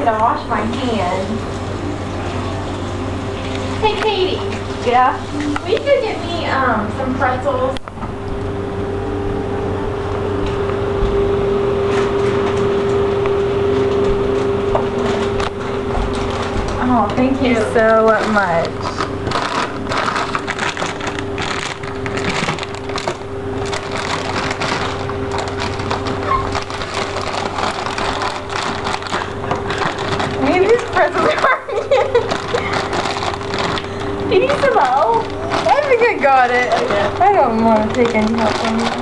me to wash my hands. Hey, Katie. Yeah? Will you go get me some pretzels? Oh, thank you so much. Maybe these pretzels are Do you need some help? I think I got it. Okay. I don't want to take any help from you.